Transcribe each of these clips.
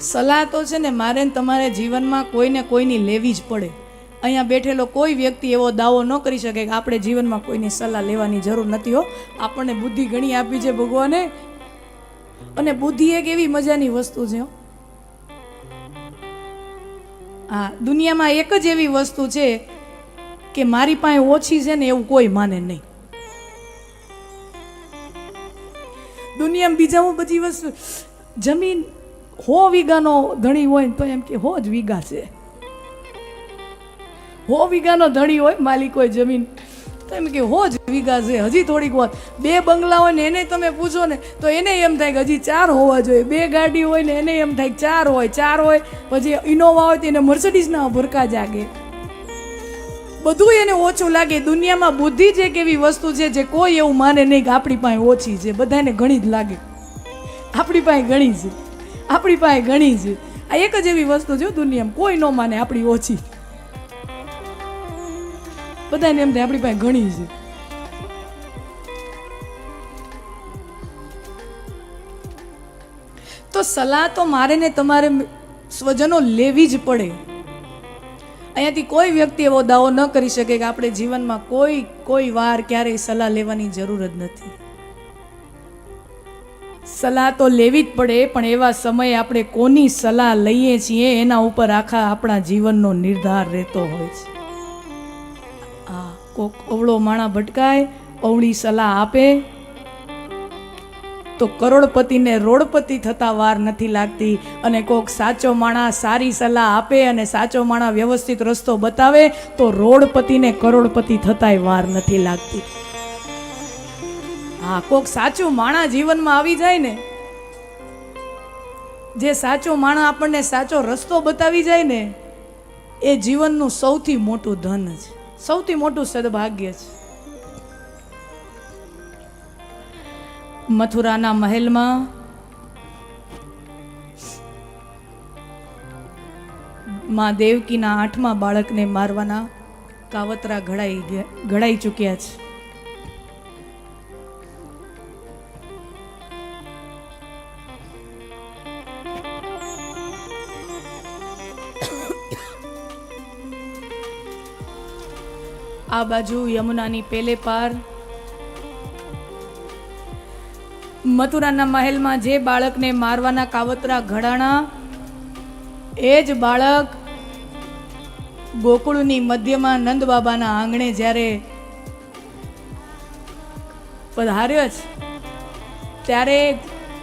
સલાહ તો છે ને મારે ને તમારે જીવનમાં કોઈને કોઈની લેવી જ પડે. અહીંયા બેઠેલો કોઈ વ્યક્તિ એવો દાવો ન કરી શકે કે આપણે જીવનમાં કોઈની સલાહ લેવાની જરૂર નથી. હો, આપણને બુદ્ધિ ઘણી આપી છે ભગવાને, અને બુદ્ધિ એક એવી મજાની વસ્તુ છે. હા, દુનિયામાં એક જ એવી વસ્તુ છે કે મારી પાસે ઓછી છે ને એવું કોઈ માને નહીં. દુનિયામાં બીજા બધી વસ્તુ, જમીન 100 વીઘાનો ધણી હોય તો એમ કે 100 જ વીઘા છે. 100 વીઘાનો ધણી હોય, માલિક હોય જમીન, તો એમ કે 100 જ વીઘા છે, હજી થોડીક વાત. 2 બંગલા હોય ને એને તમે પૂછો ને તો એને એમ થાય કે હજી 4 હોવા જોઈએ. 2 ગાડી હોય ને એને એમ થાય 4 હોય. 4 હોય પછી ઇનોવા હોય તો એને મર્સિડીઝના ભરકા જાગે. બધું એને ઓછું લાગે. દુનિયામાં બુદ્ધિ જ એક એવી વસ્તુ છે જે કોઈ એવું માને નહીં કે આપણી પાસે ઓછી છે. બધાને ઘણી જ લાગે, આપણી પાસે ઘણી છે, આપણી પાસે ઘણી છે. આ એક જ એવી વસ્તુ છે દુનિયામાં, કોઈ ન માને આપણી ઓછી. બધાને એમ થાય આપણી પાસે ઘણી છે. તો સલાહ તો મારે ને તમારે સ્વજનો લેવી જ પડે. અહીંયાથી કોઈ વ્યક્તિ એવો દાવો ન કરી શકે કે આપણે જીવનમાં કોઈ વાર ક્યારેય સલાહ લેવાની જરૂર જ નથી. સલાહ તો લેવી જ પડે, પણ એવા સમયે આપણે કોની સલાહ લઈએ છીએ એના ઉપર આખા આપણા જીવનનો નિર્ધાર રહેતો હોય છે. હા, કોક અવળો માણા ભટકાય, અવળી સલાહ આપે તો કરોડપતિને રોડપતિ થતા વાર નથી લાગતી, અને કોક સાચો માણસ સારી સલાહ આપે અને સાચો માણસ વ્યવસ્થિત રસ્તો બતાવે તો રોડપતિને કરોડપતિ થતાય વાર નથી લાગતી. હા, કોક સાચું માણસ જીવનમાં આવી જાય ને, જે સાચો માણસ આપણને સાચો રસ્તો બતાવી જાય ને, એ જીવનનું સૌથી મોટું ધન છે, સૌથી મોટું સદભાગ્ય છે. મથુરાના મહેલમાં માં દેવકીના 8મા બાળકને મારવાના કાવતરા ઘડાઈ ચૂક્યા છે. આ બાજુ યમુનાની પેલે પાર મથુરાના મહેલમાં જે બાળકને મારવાના કાવતરા ઘડાણા, એ જ બાળક ગોકુળની મધ્યમાં નંદ બાબાના આંગણે જ્યારે પધાર્યો છે, ત્યારે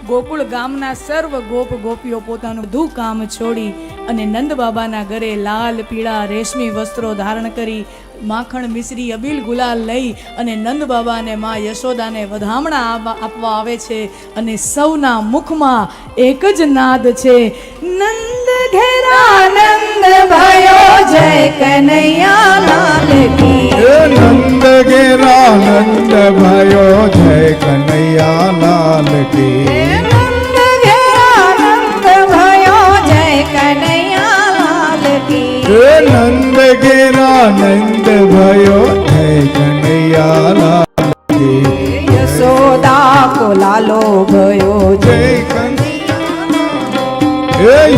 ગોકુળ ગામના સર્વ ગોપ ગોપીઓ પોતાનું બધું કામ છોડી અને નંદ બાબાના ઘરે લાલ પીળા રેશમી વસ્ત્રો ધારણ કરી, માખણ મિશ્રી અબીલ ગુલાલ લઈ અને નંદ બાબા અને માં યશોદાને વધામણા આપવા આવે છે. અને સૌના મુખમાં એક જ નાદ છે, નંદ ઘેરા નંદ ભયો જય કનૈયા લાલ કી. નંદ ઘેરા નંદ ભયો જય કનૈયા લાલ કી. નંદ ઘેરા નંદ ભયો જય કનૈયા લાલ કી. નંદ ઘેરા નંદ ભયો જય કનૈયા લાલ કી. યશોદા કો લાલો ભયો જય કનૈયા,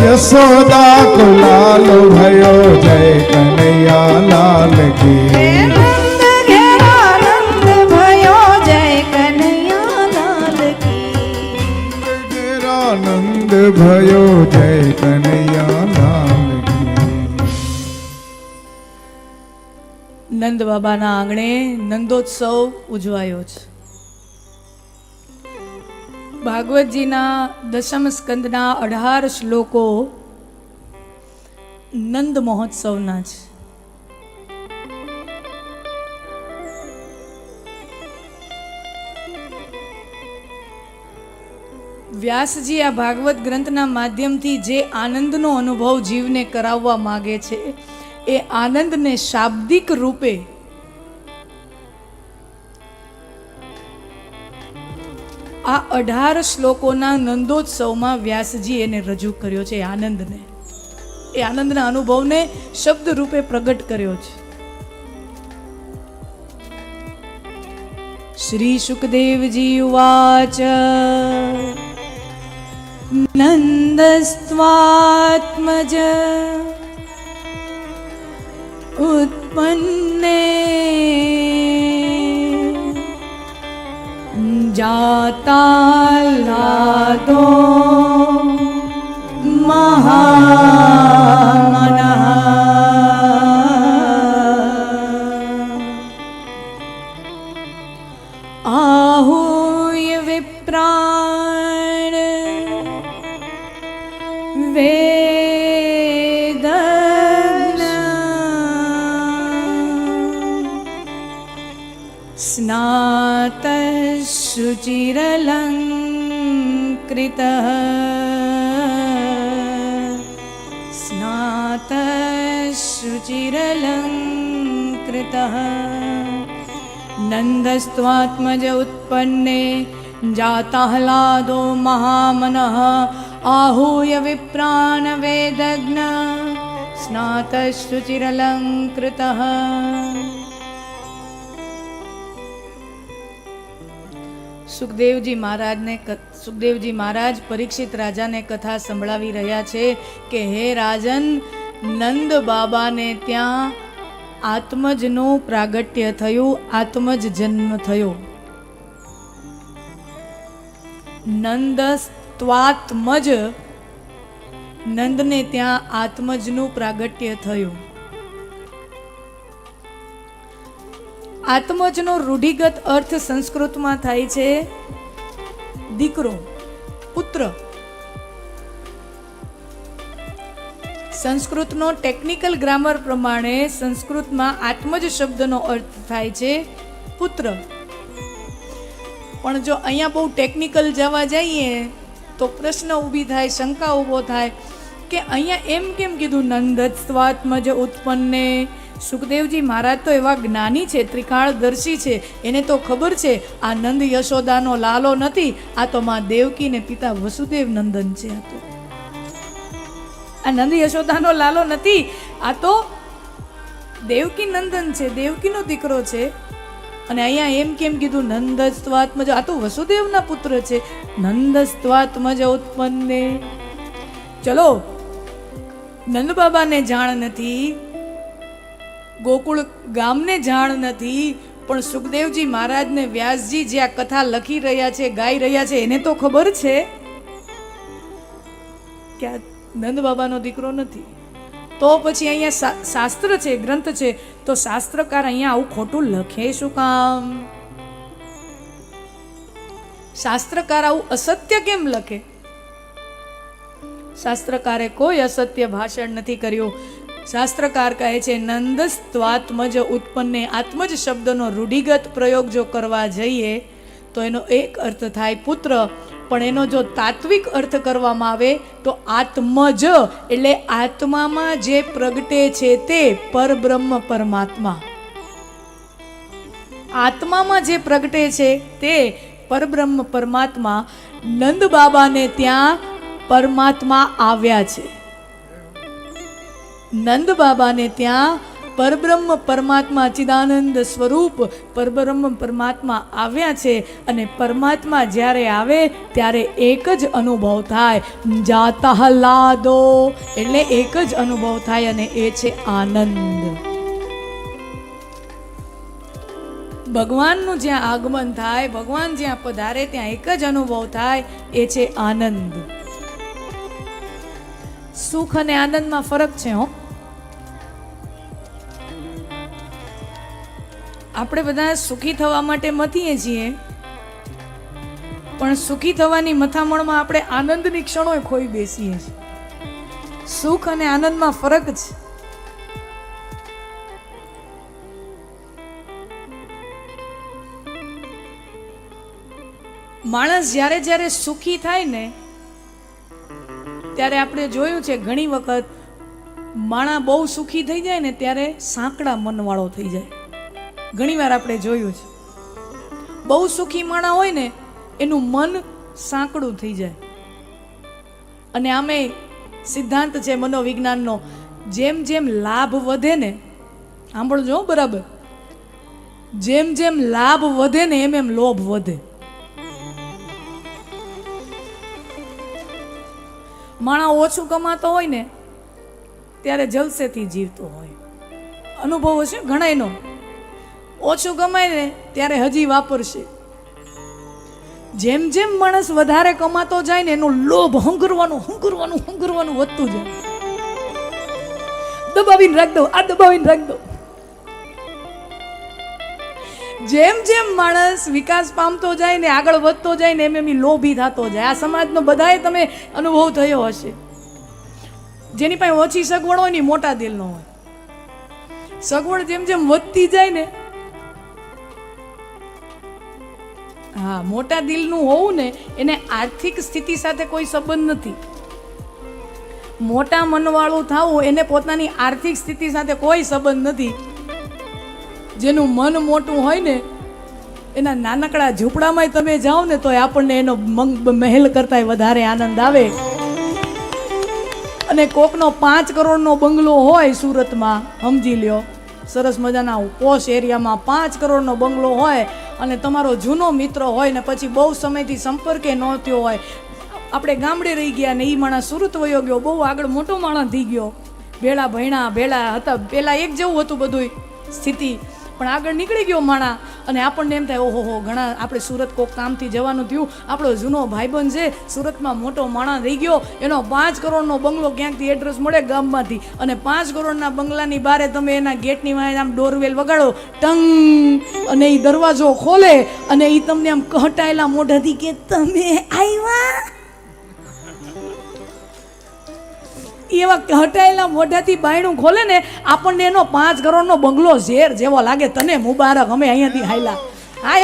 યશોદા કો લાલો ભયો જય કનૈયા લાલ કી. નંદ ઘેરા નંદ ભયો જય કનૈયા લાલ કી. ઘેરા નંદ ભયો જય કનૈયા લાલ કી. નંદ બાબાના આંગણે નંદોત્સવ ઉજવાયો છે. ભાગવતજીના 10મ સ્કંદના 18 શ્લોકો નંદ મહોત્સવના છે. વ્યાસજી આ ભાગવત ગ્રંથના માધ્યમથી જે આનંદનો અનુભવ જીવને કરાવવા માગે છે, એ આનંદને શાબ્દિક રૂપે આ 18 શ્લોકોના નંદોત્સવમાં વ્યાસજી એને રજૂ કર્યો છે. આનંદને, એ આનંદના અનુભવને શબ્દ રૂપે પ્રગટ કર્યો છે. શ્રી સુખદેવજી ઉવાચ नन्दस्त्वात्मज उत्पन्ने जाताह्लादो महामनः आहूय विप्राण वेदज्ञ स्नातशुचिरलङ्कृतः स्नातशुचिरलङ्कृतः नन्दस्त्वात्मज उत्पन्ने जाताह्लादो महामनः आहूय विप्रान वेदज्ञ स्नातशुचिरलङ्कृतः। સુખદેવજી મહારાજ પરીક્ષિત રાજાને કથા સંભળાવી રહ્યા છે કે હે રાજન, નંદ બાબાને ત્યાં આત્મજનું પ્રાગટ્ય થયું, આત્મજ જન્મ થયો. નંદસ્ત્વાત્મજ, નંદને ત્યાં આત્મજનું પ્રાગટ્ય થયું. આત્મજનો રૂઢિગત અર્થ સંસ્કૃતમાં થાય છે દીકરો, પુત્ર. સંસ્કૃતનો ટેકનિકલ ગ્રામર પ્રમાણે સંસ્કૃતમાં આત્મજ શબ્દનો અર્થ થાય છે પુત્ર. પણ જો અહીંયા બહુ ટેકનિકલ જવા જઈએ તો પ્રશ્ન ઊભી થાય, શંકા ઊભો થાય કે અહીંયા એમ કેમ કીધું નંદસ્ત્વાત્મજ ઉત્પન્ને? સુખદેવજી મહારાજ તો એવા જ્ઞાની છે, ત્રિકાળદર્શી છે, એને તો ખબર છે આ નંદ યશોદાનો લાલો નથી, આ તો માં દેવકી ને પિતા વસુદેવ નંદન છે. આ નંદ યશોદાનો લાલો નથી, આ તો દેવકી નંદન છે, દેવકીનો દીકરો છે. અને અહીંયા એમ કેમ કીધું નંદસ્ત્વાત્મજ? આ તો વસુદેવના પુત્ર છે. નંદસ્ત્વાત્મજ ઉત્પન્ને. ચલો, નંદ બાબાને જાણ નથી, ગોકુળ ગામને જાણ નથી, પણ સુખદેવજી મહારાજને વ્યાસજી જે આ કથા લખી રહ્યા છે, ગાઈ રહ્યા છે, એને તો ખબર છે કે આ નંદ બાબાનો દીકરો નથી. તો પછી અહીંયા શાસ્ત્ર છે, ગ્રંથ છે, તો શાસ્ત્રકાર અહીંયા આવું ખોટું લખે શું કામ? શાસ્ત્રકાર આવું અસત્ય કેમ લખે? શાસ્ત્રકારે કોઈ અસત્ય ભાષણ નથી કર્યું. શાસ્ત્રકાર કહે છે નંદસ્ત્વાત્મજ ઉત્પન્ને. આત્મજ શબ્દનો રૂઢિગત પ્રયોગ જો કરવા જઈએ તો એનો એક અર્થ થાય પુત્ર, પણ એનો જો તાત્વિક અર્થ કરવામાં આવે તો આત્મજ એટલે આત્મામાં જે પ્રગટે છે તે પરબ્રહ્મ પરમાત્મા. આત્મામાં જે પ્રગટે છે તે પરબ્રહ્મ પરમાત્મા. નંદ બાબાને ત્યાં પરમાત્મા આવ્યા છે. નંદ બાબાને ત્યાં પરબ્રહ્મ પરમાત્મા ચિદાનંદ સ્વરૂપ પરબ્રહ્મ પરમાત્મા આવ્યા છે. અને પરમાત્મા જ્યારે આવે ત્યારે એક જ અનુભવ થાય, જાતાહલાદો એટલે એક જ અનુભવ થાય, અને એ છે આનંદ. ભગવાનનું જ્યાં આગમન થાય, ભગવાન જ્યાં પધારે ત્યાં એક જ અનુભવ થાય, એ છે આનંદ. સુખ અને આનંદમાં ફરક છે. આપણે બધા સુખી થવા માટે મથીએ છીએ, પણ સુખી થવાની મથામણમાં આપણે આનંદની ક્ષણો ખોઈ બેસીએ છીએ. સુખ અને આનંદમાં ફરક છે. માણસ જ્યારે જ્યારે સુખી થાય ને ત્યારે આપણે જોયું છે ઘણી વખત માણા બહુ સુખી થઈ જાય ને ત્યારે સાંકડા મનવાળો થઈ જાય. ઘણી વાર આપણે જોયું છે બહુ સુખી માણા હોય ને એનું મન સાંકડું થઈ જાય. અને આમે સિદ્ધાંત છે મનોવિજ્ઞાનનો, જેમ જેમ લાભ વધે ને, સાંભળજો બરાબર, જેમ જેમ લાભ વધે ને એમ એમ લોભ વધે. માણસ ઓછું કમાતો હોય ને ત્યારે જલસેથી જીવતો હોય. અનુભવ હશે ઘણાયનો. ઓછું કમાય ને ત્યારે હજી વાપરશે. જેમ જેમ માણસ વધારે કમાતો જાય ને એનો લોભ હંગરવાનું વધતું જાય. દબાવીને રાખ દો, આ દબાવીને રાખ દો. જેમ જેમ માણસ વિકાસ પામતો જાય ને આગળ વધતો જાય ને એમ લોભી થતો જાય. આ સમાજનો બધાએ તમે અનુભવ થયો હશે. જેની પાસે ઓછી સગવડ હોય ને મોટા દિલનો હોય. સગવડ જેમ જેમ વધતી જાય ને, હા, મોટા દિલનું હોવું ને એને આર્થિક સ્થિતિ સાથે કોઈ સંબંધ નથી. મોટા મનવાળું થવું એને પોતાની આર્થિક સ્થિતિ સાથે કોઈ સંબંધ નથી. જેનું મન મોટું હોય ને એના નાનકડા ઝૂંપડામાં તમે જાઓ ને તો આપણને એનો મહેલ કરતા વધારે આનંદ આવે. અને કોકનો 5 કરોડનો બંગલો હોય સુરતમાં, સમજી લ્યો, સરસ મજાના પોશ એરિયામાં 5 કરોડનો બંગલો હોય અને તમારો જૂનો મિત્ર હોય ને પછી બહુ સમયથી સંપર્કે ન થયો હોય. આપણે ગામડે રહી ગયા ને એ માણસ સુરત વયો ગયો, બહુ આગળ મોટો માણસ થઈ ગયો, ભેળા ભયણા ભેળા હતા, પહેલાં એક જેવું હતું બધું સ્થિતિ, પણ આગળ નીકળી ગયો માણા. અને આપણને એમ થાય ઓહો ઘણા આપણે સુરત કોક કામથી જવાનું થયું, આપણો જૂનો ભાઈબંધ છે સુરતમાં મોટો માણસ રહી ગયો, એનો 5 કરોડનો બંગલો ક્યાંકથી એડ્રેસ મળે ગામમાંથી, અને 5 કરોડના બંગલાની બારે તમે એના ગેટની વાંહે આમ ડોરવેલ વગાડો ટંગ, અને એ દરવાજો ખોલે અને એ તમને આમ કહટાયેલા મોઢાથી કે તમે આવ્યા. એવા હટાયેલા મોઢાથી બાયણું ખોલે ને આપણને એનો 5 કરોડનો બંગલો ઝેર જેવો લાગે. તને મુબારક, અમે અહીંયાથી હાયલા. હા,